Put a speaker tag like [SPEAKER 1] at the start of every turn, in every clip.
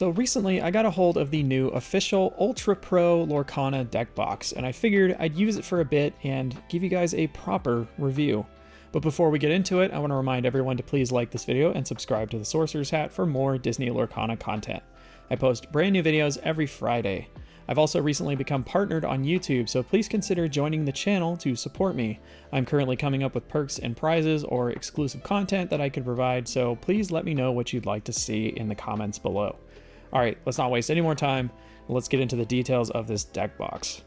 [SPEAKER 1] So recently I got a hold of the new official Ultra PRO Lorcana deck box, and I figured I'd use it for a bit and give you guys a proper review. But before we get into it, I want to remind everyone to please like this video and subscribe to the Sorcerer's Hat for more Disney Lorcana content. I post brand new videos every Friday. I've also recently become partnered on YouTube, so please consider joining the channel to support me. I'm currently coming up with perks and prizes or exclusive content that I could provide, so please let me know what you'd like to see in the comments below. Alright, let's not waste any more time. Let's get into the details of this deck box.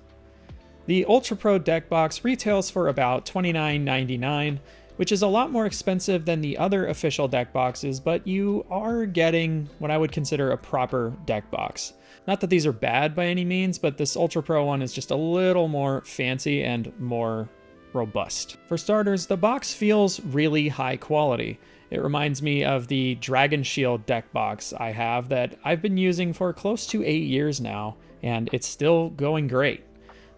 [SPEAKER 1] The Ultra Pro deck box retails for about $29.99, which is a lot more expensive than the other official deck boxes, but you are getting what I would consider a proper deck box. Not that these are bad by any means, but this Ultra Pro one is just a little more fancy and more robust. For starters, the box feels really high quality. It reminds me of the Dragon Shield deck box I have that I've been using for close to 8 years now, and it's still going great.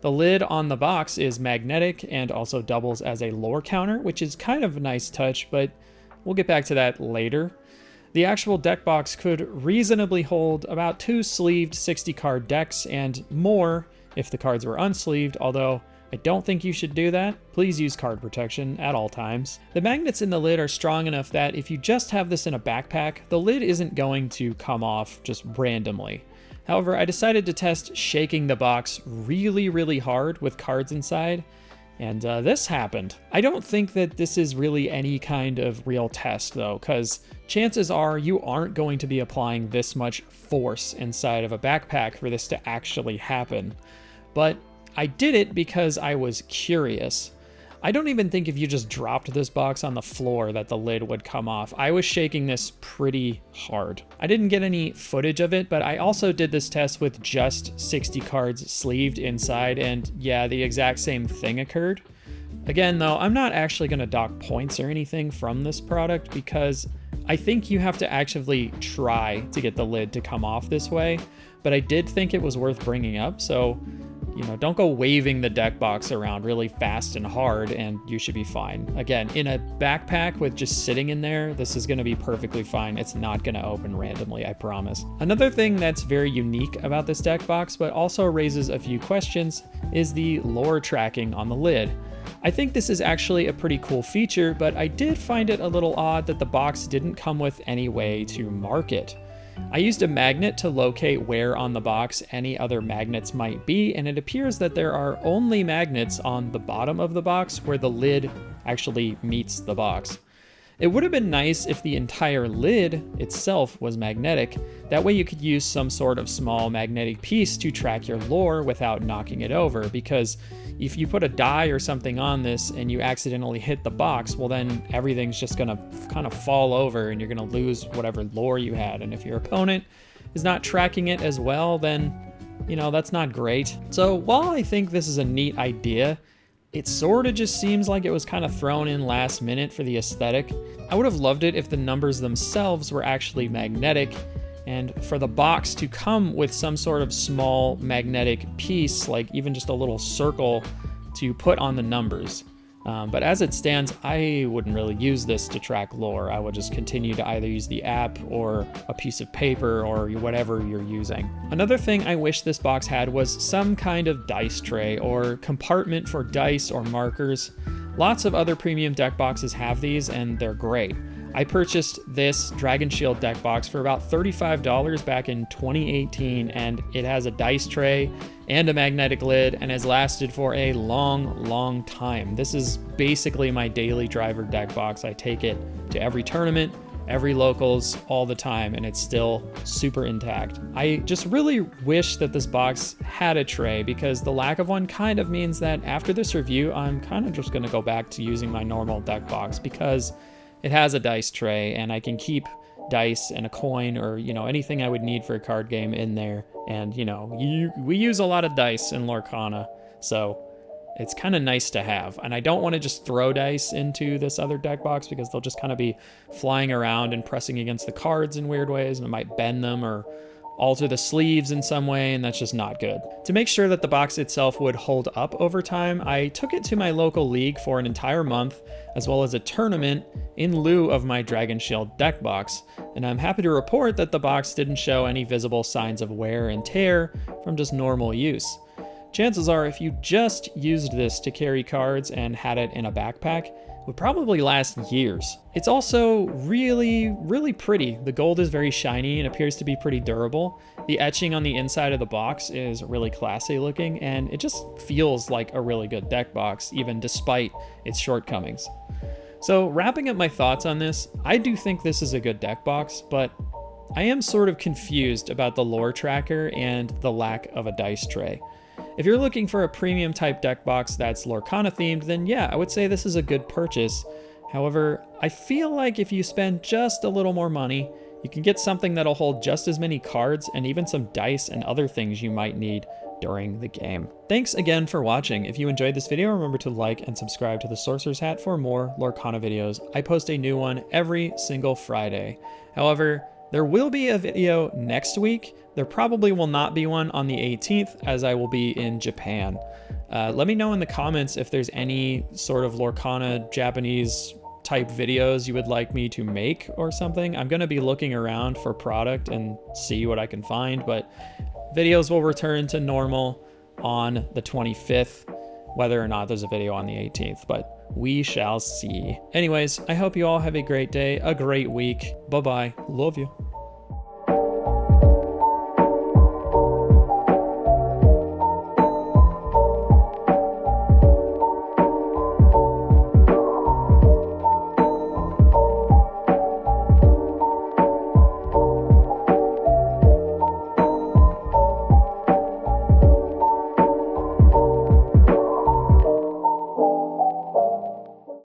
[SPEAKER 1] The lid on the box is magnetic and also doubles as a lore counter, which is kind of a nice touch, but we'll get back to that later. The actual deck box could reasonably hold about 2 sleeved 60-card decks and more if the cards were unsleeved, although I don't think you should do that. Please use card protection at all times. The magnets in the lid are strong enough that if you just have this in a backpack, the lid isn't going to come off just randomly. However, I decided to test shaking the box really hard with cards inside, and this happened. I don't think that this is really any kind of real test though, because chances are you aren't going to be applying this much force inside of a backpack for this to actually happen. But I did it because I was curious. I don't even think if you just dropped this box on the floor that the lid would come off. I was shaking this pretty hard. I didn't get any footage of it, but I also did this test with just 60 cards sleeved inside, and yeah, the exact same thing occurred. Again though, I'm not actually going to dock points or anything from this product because I think you have to actively try to get the lid to come off this way, but I did think it was worth bringing up, so don't go waving the deck box around really fast and hard and you should be fine. Again, in a backpack with just sitting in there, this is going to be perfectly fine. It's not going to open randomly, I promise. Another thing that's very unique about this deck box, but also raises a few questions, is the lore tracking on the lid. I think this is actually a pretty cool feature, but I did find it a little odd that the box didn't come with any way to mark it. I used a magnet to locate where on the box any other magnets might be, and it appears that there are only magnets on the bottom of the box where the lid actually meets the box. It would have been nice if the entire lid itself was magnetic. That way you could use some sort of small magnetic piece to track your lore without knocking it over, because if you put a die or something on this and you accidentally hit the box, well then everything's just gonna kind of fall over and you're gonna lose whatever lore you had. And if your opponent is not tracking it as well, then, that's not great. So while I think this is a neat idea, it sort of just seems like it was kind of thrown in last minute for the aesthetic. I would have loved it if the numbers themselves were actually magnetic, and for the box to come with some sort of small magnetic piece, like even just a little circle to put on the numbers. But as it stands, I wouldn't really use this to track lore. I would just continue to either use the app or a piece of paper or whatever you're using. Another thing I wish this box had was some kind of dice tray or compartment for dice or markers. Lots of other premium deck boxes have these and they're great. I purchased this Dragon Shield deck box for about $35 back in 2018, and it has a dice tray and a magnetic lid and has lasted for a long time. This is basically my daily driver deck box. I take it to every tournament, every locals, all the time, and it's still super intact. I just really wish that this box had a tray, because the lack of one kind of means that after this review, I'm kind of just gonna go back to using my normal deck box, because it has a dice tray and I can keep dice and a coin or, anything I would need for a card game in there. And, we use a lot of dice in Lorcana, so it's kind of nice to have. And I don't want to just throw dice into this other deck box because they'll just kind of be flying around and pressing against the cards in weird ways, and it might bend them or alter the sleeves in some way, and that's just not good. To make sure that the box itself would hold up over time, I took it to my local league for an entire month, as well as a tournament in lieu of my Dragon Shield deck box. and I'm happy to report that the box didn't show any visible signs of wear and tear from just normal use. Chances are if you just used this to carry cards and had it in a backpack, it would probably last years. It's also really pretty. The gold is very shiny and appears to be pretty durable. The etching on the inside of the box is really classy looking, and it just feels like a really good deck box, even despite its shortcomings. So wrapping up my thoughts on this, I do think this is a good deck box, but I am sort of confused about the lore tracker and the lack of a dice tray. If you're looking for a premium type deck box that's Lorcana themed, then yeah, I would say this is a good purchase. However, I feel like if you spend just a little more money, you can get something that'll hold just as many cards and even some dice and other things you might need during the game. Thanks again for watching. If you enjoyed this video, remember to like and subscribe to the Sorcerer's Hat for more Lorcana videos. I post a new one every single Friday. However, there will be a video next week. There probably will not be one on the 18th as I will be in Japan. Let me know in the comments if there's any sort of Lorcana Japanese type videos you would like me to make or something. I'm gonna be looking around for product and see what I can find, but videos will return to normal on the 25th, whether or not there's a video on the 18th, but we shall see. Anyways, I hope you all have a great day, a great week. Bye-bye. Love you.